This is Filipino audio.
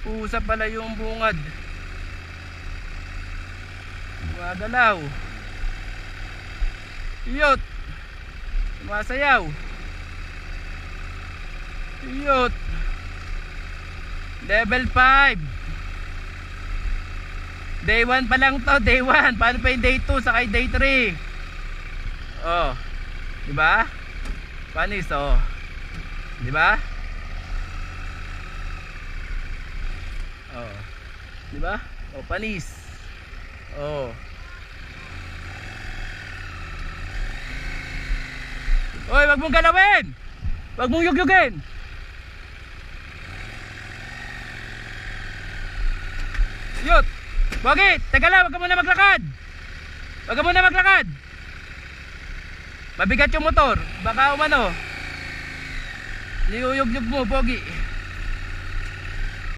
Pusa pala yung bungad. Gumagalaw. Iyot. Sumasayaw. Iyot. Level 5. Day 1 pa lang to, day 1. Paano pa yung day 2 saka yung day 3? Oh. Diba? Panis, oh. Diba? Oh. Diba? Oh, panis. Oh. Oy, wag mong galawin. Wag mong yugyugin. Yut. Bakit? Teka lang, wag ka muna maglakad. Wag ka muna maglakad. Mabigat yung motor. Baka umano. Niyuyugyug mo, pogi.